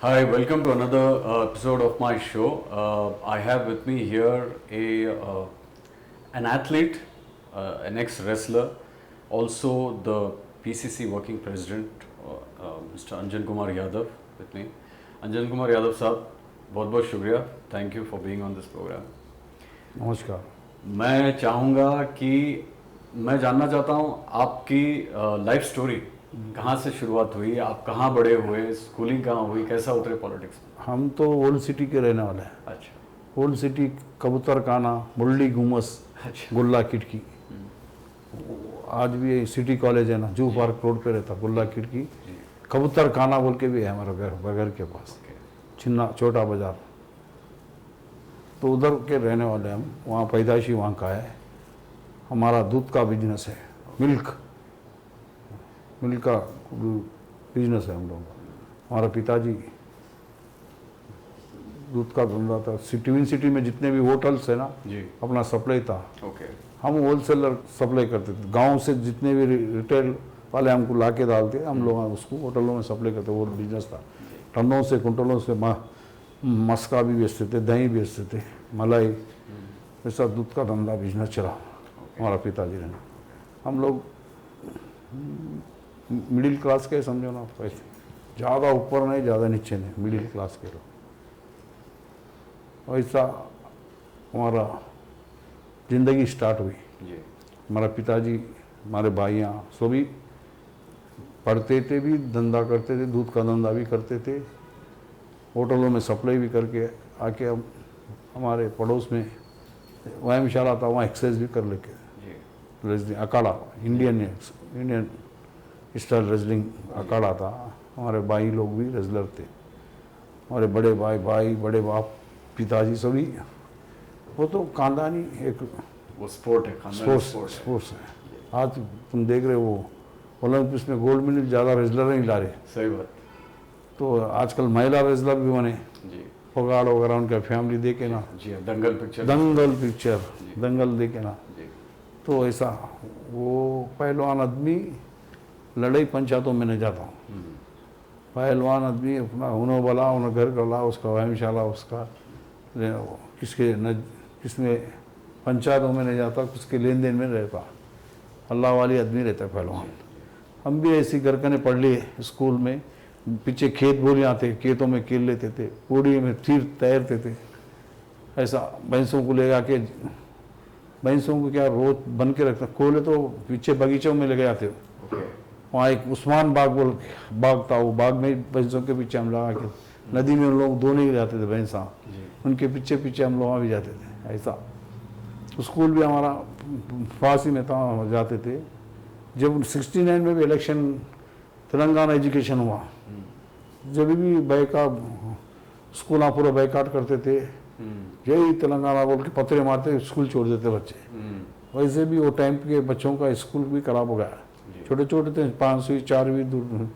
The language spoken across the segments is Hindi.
Hi, welcome to another episode of my show. I have with me here an athlete, an ex-wrestler, also the PCC working president, Mr. Anjan Kumar Yadav with me. Anjan Kumar Yadav साहब, बहुत बहुत शुक्रिया. Thank you for being on this program. नमस्कार. मैं चाहूँगा कि मैं जानना चाहता हूँ आपकी लाइफ स्टोरी कहाँ से शुरुआत हुई, आप कहाँ बड़े हुए, स्कूलिंग कहाँ हुई, कैसा उतरे पॉलिटिक्स में? हम तो ओल्ड सिटी के रहने वाले हैं. अच्छा. ओल्ड सिटी, कबूतर खाना, मुरली गुमस, अच्छा. गुल्ला खिड़की. आज भी सिटी कॉलेज है ना, जू पार्क रोड पे रहता. गुल्ला खिड़की, कबूतर खाना बोल के भी है हमारा घर के पास. चिन्ना छोटा बाजार. तो उधर के रहने वाले हम. वहाँ पैदाइशी वहाँ का है. हमारा दूध का बिजनेस है, मिल्क का बिजनेस है हम लोगों का. हमारा पिताजी दूध का धंधा था. ट्विन सिटी में जितने भी होटल्स है ना, जी. अपना सप्लाई था. ओके. हम होलसेलर सप्लाई करते थे. गांव से जितने भी रिटेल वाले हमको ला के डालते, हम लोग उसको होटलों में सप्लाई करते. वो बिजनेस था. टनों से कुंटलों से मस्का भी बेचते थे, दही बेचते थे, मलाई. ऐसा दूध का धंधा बिजनेस चला हमारा पिताजी ने. हम लोग मिडिल क्लास के समझो ना, पैसे ज़्यादा ऊपर नहीं, ज़्यादा नीचे नहीं, मिडिल क्लास के लोग. ऐसा हमारा ज़िंदगी स्टार्ट हुई. जी. हमारा पिताजी, हमारे भाइयाँ सभी पढ़ते थे भी, धंधा करते थे. दूध का धंधा भी करते थे, होटलों में सप्लाई भी करके आके हम हमारे पड़ोस में व्यायामशाला था, वहाँ एक्सरसाइज भी कर लेके. रेसलिंग अखाड़ा, इंडियन स्टाइल रेसलिंग अखाड़ा था. हमारे भाई लोग भी रेसलर थे. हमारे बड़े भाई बड़े बाप, पिताजी सभी. वो तो खानदानी एक वो स्पोर्ट है, स्पोर्ट्स है. आज तुम देख रहे हो ओलंपिक्स में गोल्ड मेडल ज़्यादा रेसलर नहीं ला रहे. सही बात. तो आजकल महिला रेसलर भी बने. जी. फोगाट वगैरह उनका फैमिली देखे ना. जी. दंगल पिक्चर दंगल देखे ना. जी. तो ऐसा वो पहलवान आदमी लड़ाई पंचायतों में नहीं जाता. पहलवान आदमी अपना हुनर बला, उन्हें घर गला, उसका व्यायामशाला, उसका किसमें पंचायतों में नहीं जाता, किसके लेन देन में रहता. अल्लाह वाली आदमी रहता है पहलवान. हम भी ऐसी करकने पढ़ लिए स्कूल में. पीछे खेत बोलियाँ थे, खेतों में खेल लेते थे, पूड़ी में तैरते थे. ऐसा भैंसों को ले जाके, भैंसों को क्या रोज बन के रखता. कोले तो पीछे बगीचों में ले गए आते. वहाँ एक उस्मान बाग था. वो बाग में भैंसों के पीछे हम लगा के, नदी में उन लोग धोने ही जाते थे भैंसा. उनके पीछे हम लोग वहाँ भी जाते थे. ऐसा स्कूल भी हमारा फांसी में था, जाते थे. जब 69 में भी इलेक्शन तेलंगाना एजुकेशन हुआ, जब भी स्कूल पूरा बैकाट करते थे. यही तेलंगाना बोल के पत्थरे मारते, स्कूल छोड़ देते बच्चे. वैसे भी वो टाइम के बच्चों का स्कूल भी खराब हो गया. छोटे छोटे थे, 5वीं 4वीं दूर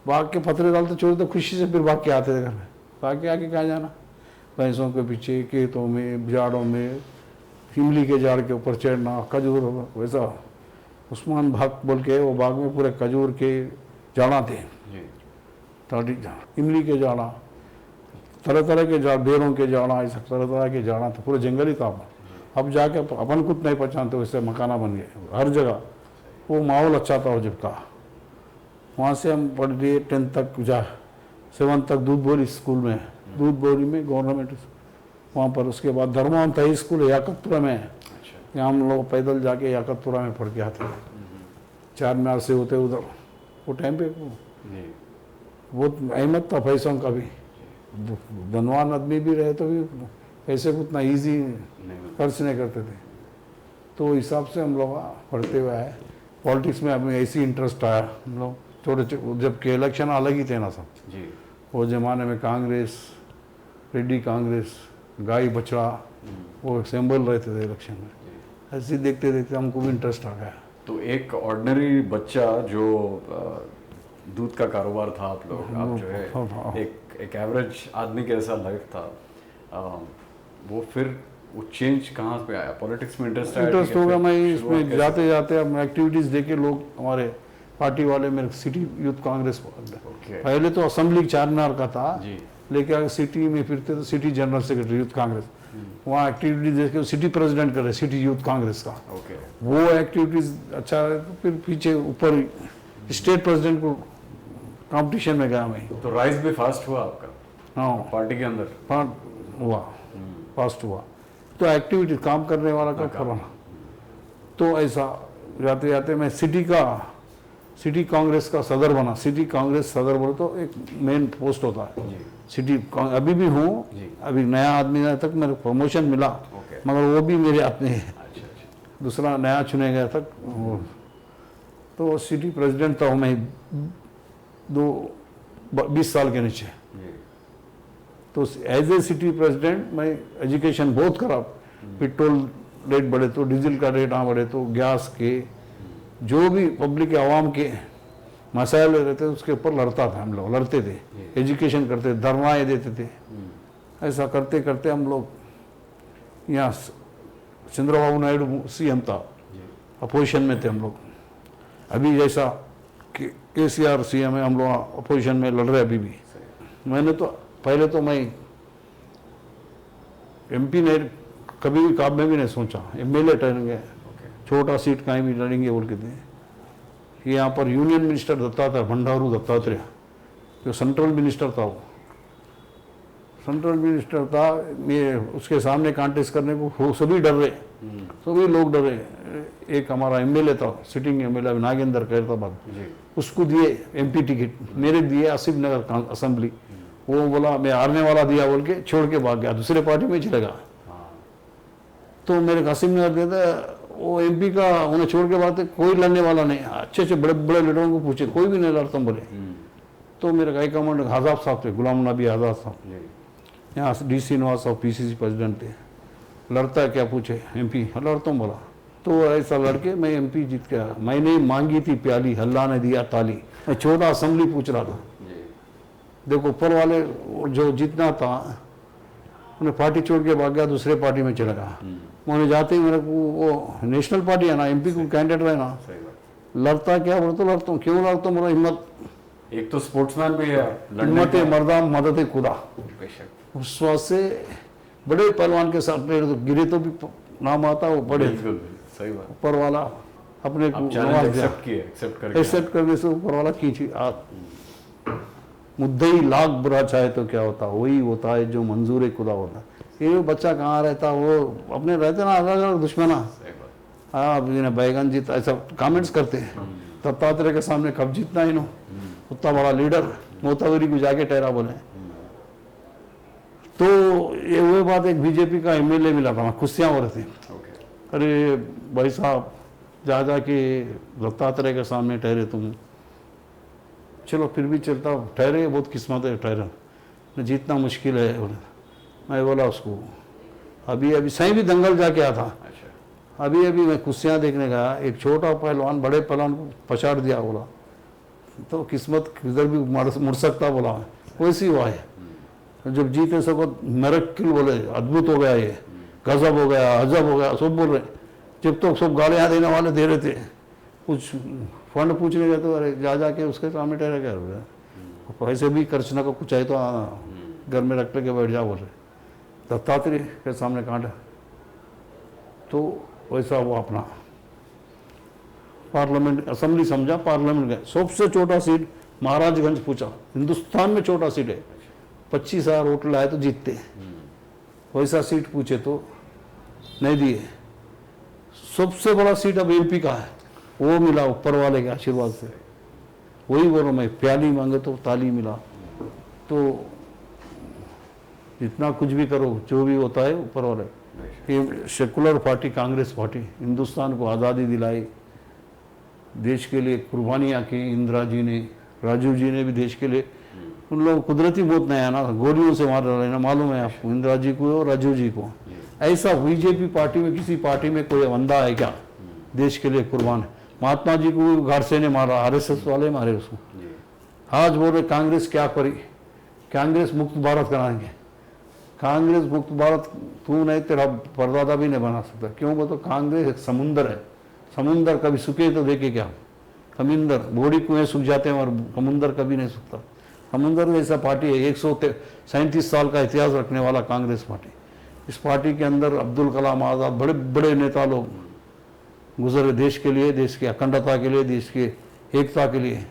भाग के पत्थरे डालते, छोड़े तो खुशी से फिर भाग के आते थे घर में. भाग के आके कहाँ जाना, भैंसों के पीछे, खेतों में, झाड़ों में, इमली के झाड़ के ऊपर चढ़ना, खजूर. वैसा उस्मान बाग बोल के वो बाग में पूरे खजूर के झाड़ा थे, इमली के झाड़ा, तरह तरह के झाड़, बेरों के झाड़ा, ऐसा तरह तरह के झाड़ा था. पूरा जंगल ही था. अब जाके अपन खुद नहीं पहचानते, वैसे मकाना बन गए हर जगह. वो माहौल अच्छा था जब का. वहाँ से हम पढ़ लिए 10th तक, 7th तक दूध बोरी स्कूल में, दूध बोरी में गवर्नमेंट वहाँ पर. उसके बाद धर्मवंत हाई स्कूल है याकतपुरा में. यहाँ हम लोग पैदल जाके याकतपुरा में पढ़ के आते थे. 4 मीनार से होते उधर. वो टाइम पे बहुत अहमत था पैसों का भी. धनवान आदमी भी रहे तो भी पैसे को उतना ईजी खर्च नहीं करते थे. तो हिसाब से हम लोग पढ़ते हुए आए. पॉलिटिक्स में हमें ऐसी इंटरेस्ट आया. हम लोग छोटे जबकि इलेक्शन अलग ही थे ना सब. जी. वो ज़माने में कांग्रेस, रेड्डी कांग्रेस, गाय बछड़ा, वो सिंबल रहते थे इलेक्शन में. ऐसे देखते देखते हमको भी इंटरेस्ट आ गया. तो एक ऑर्डिनरी बच्चा जो दूध का कारोबार था, आप जो है एक एवरेज आदमी के ऐसा लाइफ था, वो फिर वो चेंज कहाँ पे आया? पॉलिटिक्स में इंटरेस्ट होगा. मैं इसमें जाते जाते हम एक्टिविटीज़ देखे, लोग हमारे पार्टी वाले मेरे सिटी यूथ कांग्रेस ओके पहले तो असेंबली चारमीनार का था, जी लेके आगे सिटी में फिरते तो city general secretary youth Congress, वहाँ एक्टिविटी देख के सिटी प्रेसिडेंट कर रहे सिटी यूथ कांग्रेस का, ओके वो एक्टिविटीज अच्छा है तो फिर पीछे ऊपर स्टेट प्रेसिडेंट को कंपटीशन में गया मैं। तो राइज भी फास्ट हुआ आपका हाँ पार्टी के अंदर हुआ, फास्ट हुआ, तो एक्टिविटी काम करने वाला का फरक। तो ऐसा जाते जाते मैं सिटी कांग्रेस का सदर बना। सिटी कांग्रेस सदर बोले तो एक मेन पोस्ट होता है जी सिटी अभी भी हूँ, जी अभी नया आदमी आया तक मेरे प्रमोशन मिला, ओके मगर वो भी मेरे अपने अच्छा अच्छा दूसरा नया चुने गया तक तो सिटी प्रेसिडेंट था मैं 20 साल के नीचे। जी तो एज ए सिटी प्रेसिडेंट मैं एजुकेशन बहुत खराब, पेट्रोल रेट बढ़े तो डीजल का रेट ना बढ़े तो गैस के जो भी पब्लिक के आवाम के मसाइल रहते उसके ऊपर लड़ता था, हम लोग लड़ते थे, एजुकेशन करते धरनाएँ देते थे। ऐसा करते करते हम लोग यहाँ चंद्रबाबू नायडू सीएम था, अपोजिशन में थे हम लोग। अभी जैसा केसीआर सीएम है हम लोग अपोजिशन में लड़ रहे अभी भी। मैंने तो पहले तो मैं एमपी ने कभी भी काम में भी नहीं सोचा, एमएलए ठहरेंगे, छोटा सीट कहीं भी लड़ेंगे बोल के थे। यहाँ पर यूनियन मिनिस्टर दत्तात्रेय, भंडारू दत्तात्रेय, जो सेंट्रल मिनिस्टर था, वो सेंट्रल मिनिस्टर था, ये उसके सामने कांटेस्ट करने को वो सभी डर रहे, सभी लोग डरे। एक हमारा एमएलए था, सिटिंग एमएलए नागेंद्र खैरताबाद, उसको दिए एमपी टिकट, मेरे दिए आसिफ नगर असेंबली, वो बोला मैं हारने वाला दिया बोल के छोड़ के भाग गया, दूसरे पार्टी में चलेगा। तो मेरे कासिम नगर देता वो एमपी का उन्हें छोड़ के बात, कोई लड़ने वाला नहीं, अच्छे अच्छे बड़े बड़े लीडरों को पूछे कोई भी नहीं लड़ता बोले। तो मेरे हाई कमांडर आजाद साहब थे, गुलाम नबी आजाद साहब, यहाँ डी श्रीनिवास साहब पीसीसी प्रेसिडेंट थे, लड़ता है क्या पूछे एमपी, लड़ता हूँ बोला। तो ऐसा लड़के मैं एमपी जीत गया। मैंने मांगी थी प्याली, अल्लाह ने दिया ताली। मैं छोटा असेंबली पूछ रहा था, देखो ऊपर वाले जो जीतना था उन्हें पार्टी छोड़ के भाग गया, दूसरे पार्टी में चला गया। उन्हें जाते ही मेरे को वो नेशनल पार्टी है ना, एमपी को कैंडिडेट रहे ना, लड़ता क्या बोले तो लड़ता हूँ, क्यों लड़ता हूँ, मेरा हिम्मत, एक तो स्पोर्ट्समैन भी है, हिम्मत मर्दा मदद खुदा। उस वक्त से बड़े पहलवान के साथ तो गिरे तो भी नाम आता, वो बड़े सही बात, ऊपर वाला अपने को एक्सेप्ट करने से ऊपर वाला खींची। मुद्दे ही लाख बुरा चाहे तो क्या होता, वही होता है जो मंजूर खुदा होता। ये बच्चा कहाँ रहता, वो अपने रहते ना अलग अलग दुश्मना। हाँ बैगन जीता ऐसा कमेंट्स करते हैं, दत्तात्रेय के सामने कब जीतना इन्हों, उतना बड़ा लीडर मोतावरी को जाके ठहरा बोले। तो ये वो बात, एक बीजेपी का एमएलए मिला था, खुशियाँ हो रही थी, अरे भाई साहब जा के दत्तात्रेय के सामने ठहरे तुम, चलो फिर भी चलता, ठहरे बहुत किस्मत है ठहरा, जीतना मुश्किल है। मैं बोला उसको, अभी सही भी दंगल जाके आया था, अभी मैं कुर्सियाँ देखने गया, एक छोटा पहलवान बड़े पहलवान को पछाड़ दिया, बोला तो किस्मत किधर भी मुड़ सकता, बोला वैसी हुआ है। जब जीते सको मेरेकल बोले, अद्भुत हो गया, ये गजब हो गया, अजब हो गया, सब बोल रहे। जब तो सब गालियाँ देने वाले दे रहे थे, कुछ फंड पूछने गए तो अरे जाके उसके सामने ठहरा क्या हो गया, पैसे भी खर्चना का कुछ है तो घर में रख के बैठ जा बोल रहे। दत्तात्रेय के सामने कांटा, तो वैसा वो अपना पार्लियामेंट असेंबली समझा, पार्लियामेंट गए, सबसे छोटा सीट महाराजगंज पूछा, हिंदुस्तान में छोटा सीट है, 25,000 वोट लाए तो जीतते, वैसा सीट पूछे तो नहीं दिए। सबसे बड़ा सीट अब एमपी का है, वो मिला ऊपर वाले के आशीर्वाद से। वही बोलो मैं, प्याली मांगे तो ताली मिला। तो जितना कुछ भी करो, जो भी होता है ऊपर वाले। ये secular party Congress party Hindustan को आज़ादी दिलाई, देश के लिए कुर्बानियाँ की, इंदिरा जी ने, राजीव जी ने भी देश के लिए। उन लोग कुदरती मौत नहीं आना, गोलियों से मार रहे ना, मालूम है आपको, इंदिरा जी को और राजीव जी को। ऐसा बीजेपी पार्टी में किसी पार्टी में कोई बंदा है क्या देश के लिए कुर्बान है? महात्मा जी को गाडसे ने मारा, आरएसएस वाले मारे उसको। आज बोल रहे कांग्रेस क्या करी, कांग्रेस मुक्त भारत कराएंगे। कांग्रेस मुक्त भारत तू नहीं, तेरा परदादा भी नहीं बना सकता। क्यों बोलो, तो कांग्रेस एक समुंदर है, समुंदर कभी सूखे तो देखे क्या, समुंदर बूढ़ी कुएं सूख जाते हैं और समुंदर कभी नहीं सूखता। समुंदर जैसा पार्टी है, 137 साल का इतिहास रखने वाला कांग्रेस पार्टी। इस पार्टी के अंदर अब्दुल कलाम आज़ाद, बड़े बड़े नेता लोग गुजरे देश के लिए, देश की अखंडता के लिए, देश की एकता के लिए।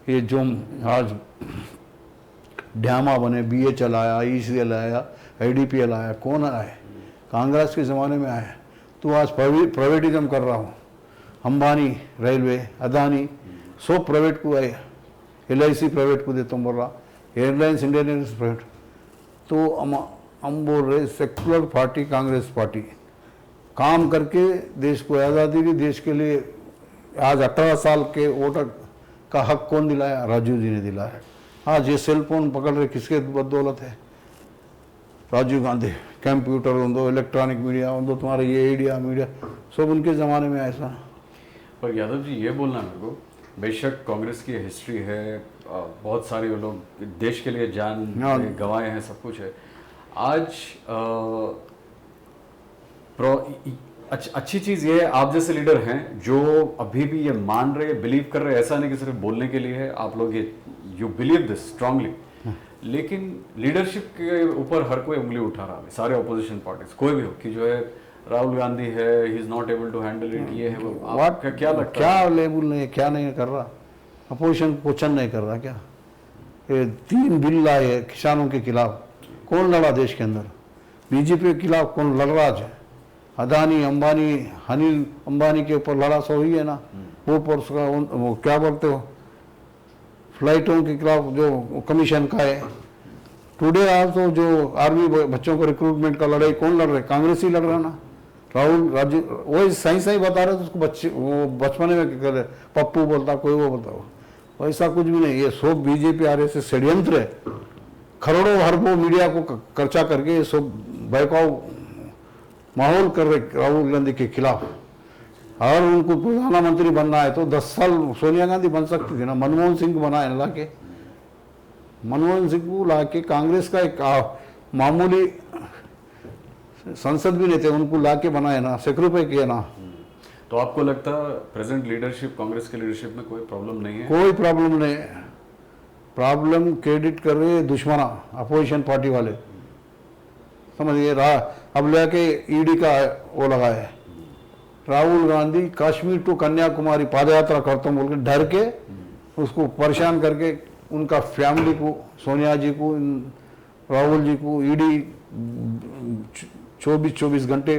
ये जो आज ड्यामा बने, BHL आया, ECL आया, IDPL आया, कौन आया? कांग्रेस के ज़माने में आया। तो आज प्राइवेटिज्म कर रहा हूँ, अंबानी रेलवे, अदानी सब प्राइवेट को आए, LIC प्राइवेट को देता हूँ बोल रहा, एयरलाइंस इंडियन एयरलाइंस प्राइवेट। तो हम बोल रहे सेक्युलर पार्टी कांग्रेस पार्टी काम करके देश को आज़ादी दी, देश के लिए। आज 18 साल के वोटर का हक कौन दिलाया? राजीव जी ने दिलाया। आज ये सेल फोन पकड़ रहे किसके बदौलत है? राजीव गांधी। कंप्यूटर हो, इलेक्ट्रॉनिक मीडिया हो, तुम्हारे ये मीडिया सब उनके ज़माने में ऐसा। पर यादव जी ये बोलना मेरे को, बेशक कांग्रेस की हिस्ट्री है, बहुत सारे लोग देश के लिए जान गंवाए हैं, सब कुछ है। आज अच्छी चीज़ ये है आप जैसे लीडर हैं जो अभी भी ये मान रहे, बिलीव कर रहे, ऐसा नहीं कि सिर्फ बोलने के लिए है, आप लोग ये यू बिलीव दिस स्ट्रांगली। लेकिन लीडरशिप के ऊपर हर कोई उंगली उठा रहा है, सारे अपोजिशन पार्टीज कोई भी हो, कि जो है राहुल गांधी है, he is not able to handle it, ये है वो। आपका क्या लगता है? क्या लेबल नहीं, क्या नहीं कर रहा? अपोजिशन क्वेश्चन नहीं कर रहा क्या? ये 3 बिल लाए किसानों के खिलाफ, कौन लड़ा देश के अंदर? बीजेपी के खिलाफ कौन लड़ रहा है? अदानी, अंबानी, अनिल अंबानी के ऊपर लड़ा सो ही है ना। वो पर वो क्या बोलते हो, फ्लाइटों के खिलाफ जो कमीशन का है। टुडे आज तो जो आर्मी बच्चों को रिक्रूटमेंट का लड़ाई कौन लड़ रहे? कांग्रेस ही लड़ रहा ना। राहुल राजीव वही सही बता रहे थे उसको, बच्चे वो बचपने में कर रहे, पप्पू बोलता, कोई वो बोलता, वैसा कुछ भी नहीं। ये सब BJP RSS षड्यंत्र है। करोड़ों अरबों मीडिया को खर्चा करके ये सब बहकाव माहौल कर रहे राहुल गांधी के खिलाफ। और उनको प्रधानमंत्री बनना है तो 10 साल सोनिया गांधी बन सकती थी ना। मनमोहन सिंह को बनाए ला के, मनमोहन सिंह को ला के कांग्रेस का एक मामूली संसद भी नहीं थे, उनको ला के बनाए ना, सेक्रीफाई किया ना। तो आपको लगता है प्रेजेंट लीडरशिप, कांग्रेस के लीडरशिप में कोई प्रॉब्लम नहीं है? कोई प्रॉब्लम नहीं। प्रॉब्लम क्रेडिट कर रहे दुश्मना अपोजिशन पार्टी वाले, समझिए। अब लेके ED का वो लगा है। राहुल गांधी कश्मीर टू कन्याकुमारी पादयात्रा करता हूँ बोल के डर के उसको परेशान करके उनका फैमिली को, सोनिया जी को, राहुल जी को ED 24 घंटे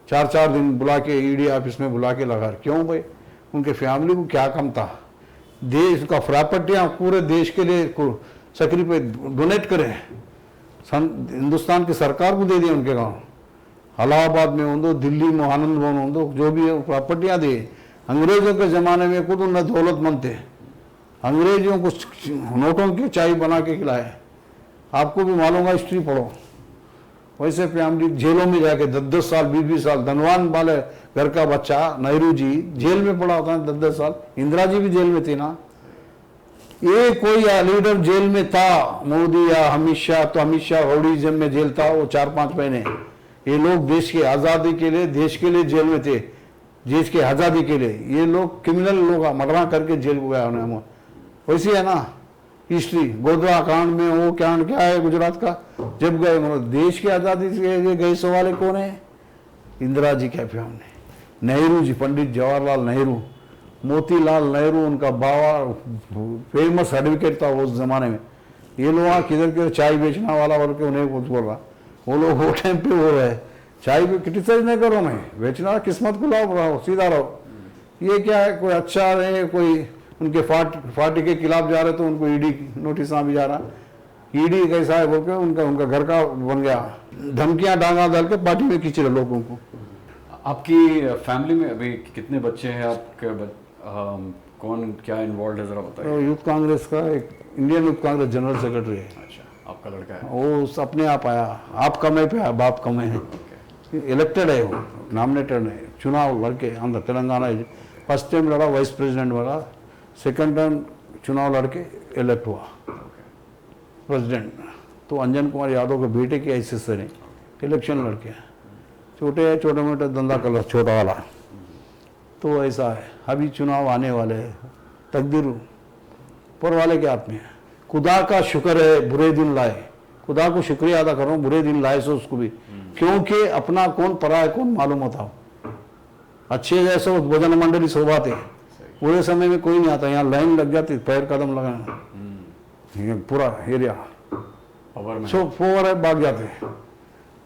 4 दिन बुला के ED ऑफिस में बुला के लगा। क्यों भाई? उनके फैमिली को क्या कम था? देश का प्रॉपर्टियाँ पूरे देश के लिए सेक्रीफाई डोनेट करें, हिंदुस्तान की सरकार को दे दिए उनके गाँव। इलाहाबाद में हो, दिल्ली में आनंद भवन हो, जो भी है प्रॉपर्टियाँ दी। अंग्रेजों के ज़माने में खुद उन्हें दौलतमंद थे, अंग्रेजों को नोटों की चाय बना के खिलाए। आपको भी मालूम है, हिस्ट्री पढ़ो। वैसे फैमिली जेलों में जाके 10-10 साल 20-20 साल, धनवान वाले घर का बच्चा नेहरू जी जेल में पड़ा होता है 10-10 साल। इंदिरा जी भी जेल में थी ना। ये कोई लीडर जेल में था, मोदी या अमित शाह, तो अमित शाह होडीजम में जेल था वो 4-5 महीने। ये लोग देश की आज़ादी के लिए, देश के लिए जेल में थे, देश की आज़ादी के लिए। ये लोग क्रिमिनल लोग मर्डर करके जेल को गया उन्हें। वैसी है ना हिस्ट्री। गोधरा कांड में वो कांड क्या है गुजरात का, जब गए देश की आज़ादी से गए सो वाले कौन है? इंदिरा जी के फैमिली, नेहरू जी, पंडित जवाहरलाल नेहरू, मोतीलाल नेहरू उनका बाबा फेमस एडवोकेट था उस जमाने में। ये लोग किधर किधर चाय बेचने वाला बोल के उन्हें कुछ बोल रहा, वो लोग वो टाइम पे वो है। चाय पे क्रिटिसाइज नहीं करो, मैं बेचना किस्मत को लाओ, रहो सीधा रहो। ये क्या है, कोई अच्छा है, कोई उनके पार्टी के खिलाफ जा रहे तो उनको ED नोटिस भी जा रहा। ED कैसा है बोल के उनका घर का बन गया, धमकियां डांगा डाल के पार्टी में खींच रहे लोगों को। आपकी फैमिली में अभी कितने बच्चे हैं? आपके कौन क्या इन्वॉल्व है, जरा बताइए। तो यूथ कांग्रेस का एक Indian youth Congress general secretary है। अच्छा, आपका लड़का है? वो अपने आप आया, आप कमे पे आया, बाप कमे है। इलेक्टेड है, वो नॉमिनेटेड है, चुनाव लड़के अंदर तेलंगाना। फर्स्ट टाइम लड़ा वाइस प्रेसिडेंट वाला, सेकंड टाइम चुनाव लड़के इलेक्ट हुआ प्रेसिडेंट। तो अंजन कुमार यादव के बेटे की हैसियत से नहीं, इलेक्शन लड़के छोटे मोटे धंधा कर छोटा वाला। तो ऐसा है, अभी चुनाव आने वाले हैं, तकदीर ऊपर वाले के हाथ में है। खुदा का शुक्र है बुरे दिन लाए, खुदा को शुक्रिया अदा कर रहा हूँ, बुरे दिन लाए सो उसको भी, क्योंकि अपना कौन परा है कौन मालूम होता हो। अच्छे जैसे भजन मंडली शोभाते, पूरे समय में कोई नहीं आता, यहाँ लाइन लग जाती, पैर कदम लगाना, ये पूरा एरिया पावर में सो फोवर है, भाग जाते।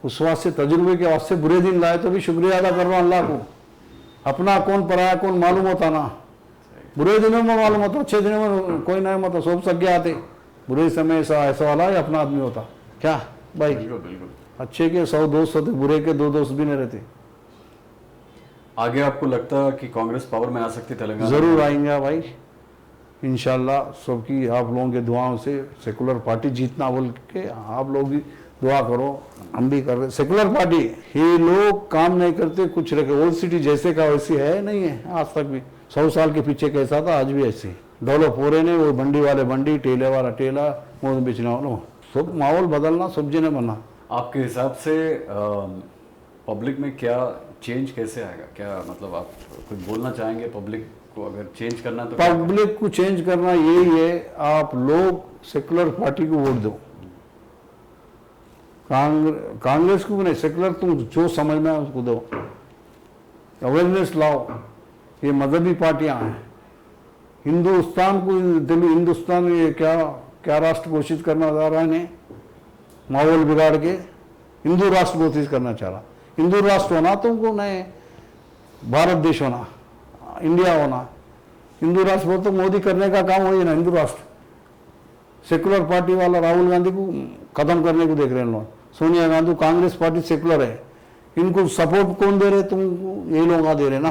उस वास्ते तजुर्बे के वास्ते बुरे दिन लाए तो भी शुक्रिया अदा कर रहा हूँ अल्लाह को। अपना कौन पराया कौन मालूम होता ना, बुरे दिनों में मालूम होता, अच्छे दिनों में कोई नहीं होता, सब सज्ञ आते। बुरे समय ऐसा वाला है अपना आदमी होता क्या भाई। बिल्कुल बिल्कुल। अच्छे के 100 दोस्त होते, बुरे के 2 दोस्त भी नहीं रहते। आगे आपको लगता है कि कांग्रेस पावर में आ सकती है तेलंगाना? जरूर आएंगे भाई, इंशाल्लाह। सबकी आप लोगों के दुआओं से सेकुलर पार्टी जीतना बोल के आप लोग भी दुआ करो, हम भी कर रहे। सेकुलर पार्टी ये लोग काम नहीं करते, कुछ रखे। ओल्ड सिटी जैसे का वैसी है नहीं है, आज तक भी 100 साल के पीछे कैसा था आज भी ऐसे डेवलप हो रहे नहीं। वो बंडी वाले बंडी, ठेले वाला ठेला, मोद बेचने वाला, सब माहौल बदलना, सब्जी ने बनना। आपके हिसाब से पब्लिक में क्या चेंज कैसे आएगा? क्या मतलब आप कुछ बोलना चाहेंगे पब्लिक को, अगर चेंज करना तो क्या पब्लिक को चेंज करना यही है, आप लोग सेकुलर पार्टी को वोट दो। कांग्रेस को नहीं, सेकुलर तुम जो समझ में है उसको दो। अवेयरनेस लाओ, ये मजहबी पार्टियां हैं। हिंदुस्तान को हिंदुस्तान में ये क्या राष्ट्र घोषित करना चाह रहा है ने, माहौल बिगाड़ के हिंदू राष्ट्र घोषित करना चाह रहा। हिंदू राष्ट्र होना तुमको नहीं, भारत देश होना, इंडिया होना। हिंदू राष्ट्र बोल तो मोदी करने का काम वही ना, हिंदू राष्ट्र। सेकुलर पार्टी वाला राहुल गांधी को खत्म करने को देख रहे हैं लोग। सोनिया गांधी, कांग्रेस पार्टी सेकुलर है, इनको सपोर्ट कौन दे रहे? तुमको ये लोग दे रहे ना।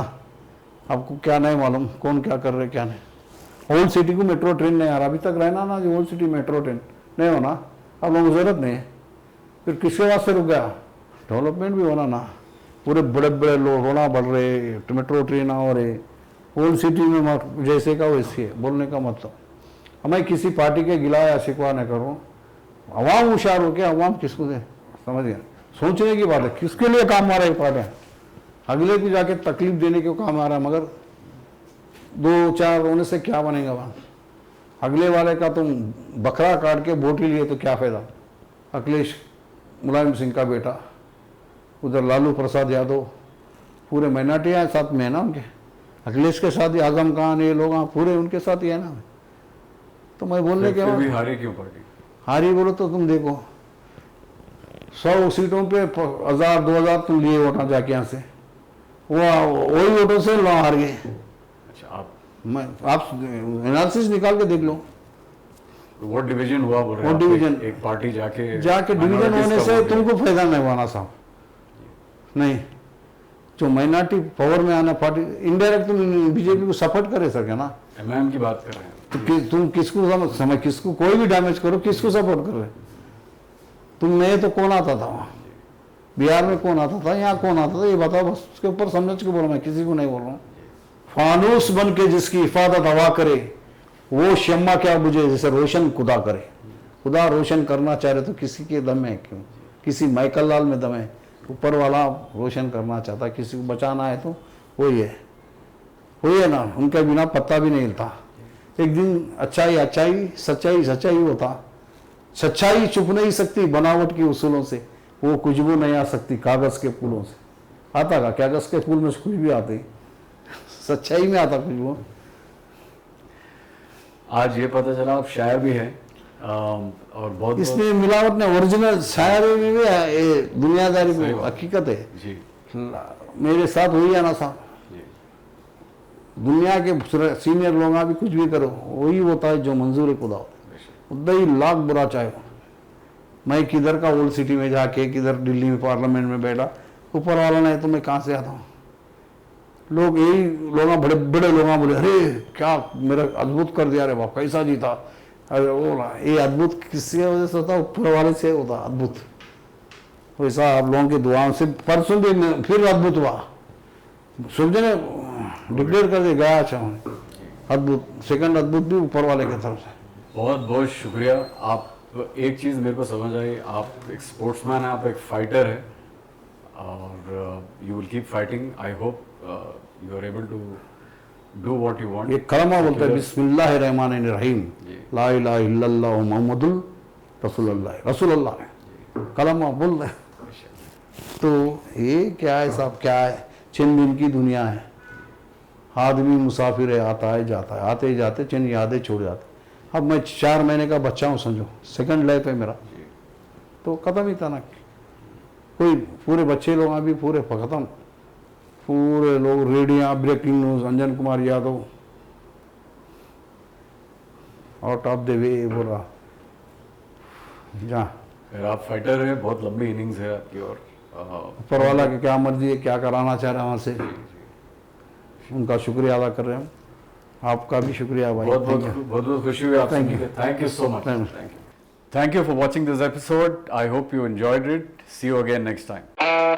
आपको क्या नहीं मालूम कौन क्या कर रहे क्या नहीं। ओल्ड सिटी को मेट्रो ट्रेन नहीं आ रहा अभी तक, रहना ना जो ओल्ड सिटी मेट्रो ट्रेन नहीं होना, अब लोगों को जरूरत नहीं है, फिर किसके वास्ते रुक गया? डेवलपमेंट भी होना ना। पूरे बड़े बड़े लोग रोना बढ़ रहे, मेट्रो ट्रेन हो रहे, ओल्ड सिटी में जैसे का वैसे है। बोलने का मतलब हमें किसी पार्टी के गिला या शिकवा न करो। अवाम होशियार हो के अवाम किसको दे, समझ गया? सोचने की बात है, किसके लिए काम आ रहा है पार्टी? अगले को जाके तकलीफ देने के काम आ रहा है, मगर 2-4 रोने से क्या बनेगा वहाँ? अगले वाले का तुम बकरा काट के बोटी लिए तो क्या फायदा? अखिलेश मुलायम सिंह का बेटा, उधर लालू प्रसाद यादव, पूरे माइनॉरिटी हैं साथ में है ना उनके। अखिलेश के साथ ही आजम खान, ये लोग पूरे उनके साथ ही है ना। तो मैं बोलने के बाद हारी क्यों पार्टी? हारी बोलो तो तुम देखो 100 सीटों पे 1000-2000 तुम लिए वोट जाके यहाँ से, वही वोटों से लो हार गए। अच्छा, आप एनालिसिस निकाल के देख लो। वोट डिवीजन हुआ बोल रहे हैं वोट आप, डिवीजन एक पार्टी जाके डिवीजन होने से तुमको फायदा नहीं हुआ ना साहब। नहीं, जो माइनॉरिटी पावर में आना पार्टी इनडायरेक्ट तुम बीजेपी को सपोर्ट करे सके ना। एमआईएम की बात कर रहे हैं तो तुम किसको समझ किसको कोई भी डैमेज करो, किसको सपोर्ट कर रहे? तुम नहीं तो कौन आता था वहाँ? बिहार में कौन आता था, यहाँ कौन आता था, ये बताओ बस। उसके ऊपर समझ के बोलो, मैं किसी को नहीं बोल रहा हूँ। फानूस बन के जिसकी हिफाजत हवा करे, वो शम्मा क्या बुझे जिसे रोशन खुदा करे। खुदा रोशन करना चाह रहे तो किसी के दम है क्यों? किसी माइकल लाल में दम है, ऊपर वाला रोशन करना चाहता है। किसी को बचाना है तो वही है ना, उनके बिना पत्ता भी नहीं हिलता। एक दिन अच्छाई अच्छाई, सच्चाई सच्चाई होता। सच्चाई छुप नहीं सकती बनावट की उसूलों से, वो खुशबू नहीं आ सकती कागज के फूलों से। आता का कागज के फूल में से कुछ भी आते, सच्चाई में आता खुशबू। आज ये पता चला आप शायर भी हैं और बहुत इसमें मिलावट ने ओरिजिनल शायरी में भी है, ये दुनियादारी में हकीकत है जी मेरे साथ हुई है ना साहब। जी दुनिया के सीनियर लोग भी कुछ भी करो, वही होता है जो मंजूर खुदा होता है। उतना ही लाख बुरा चाहे। मैं किधर का ओल्ड सिटी में जाके, किधर दिल्ली में पार्लियामेंट में बैठा, ऊपर वाला नहीं तो मैं कहाँ से आता हूँ? लोग यही लोग बड़े बड़े लोग बोले, अरे क्या मेरा अद्भुत कर दिया रे बाप, कैसा जीता। अरे बोला ये अद्भुत किसकी वजह से होता? ऊपर वाले से होता अद्भुत। वैसा आप लोगों की दुआओं से परसों भी फिर अद्भुत हुआ। सूर्य ने डिक्लेयर कर दिया गया अच्छा अद्भुत, सेकंड अद्भुत भी ऊपर वाले की तरफ से। बहुत बहुत शुक्रिया। आप एक चीज़ मेरे को समझ आई, आप एक स्पोर्ट्समैन हैं, आप एक फाइटर है और you will keep fighting. I hope you are able to do what you want. ये कलमा बोलता है Secular- बिस्मिल्लाहिर्रहमानिर्रहीम जी। ला इलाहा इल्लल्लाह मुहम्मदुर रसूलुल्लाह कलमा बोल रहे हैं। तो ये क्या है साहब, क्या है, चंद दिन की दुनिया है, आदमी मुसाफिर है, आता है जाता है, आते जाते चंद यादें छोड़ जाते। अब मैं 4 महीने का बच्चा हूँ समझो, सेकंड लाइफ है मेरा, तो खत्म ही था ना। कोई पूरे बच्चे लोग अभी पूरे खत्म, पूरे लोग रेडिया breaking news, Anjan Kumar Yadav out of the way बोला जहाँ फिर आप फाइटर है, बहुत लंबी इनिंग्स है आपकी, और ऊपर वाला की क्या मर्जी है, क्या कराना चाह रहे हैं वहाँ से, उनका शुक्रिया अदा कर रहे हैं। आपका भी शुक्रिया भाई, बहुत Thank बहुत you. बहुत बहुत खुशी हुई आपसे Thank you. मिलकर। Thank you so much. Thank you. Thank you for watching this episode. I hope you enjoyed it. See you again next time.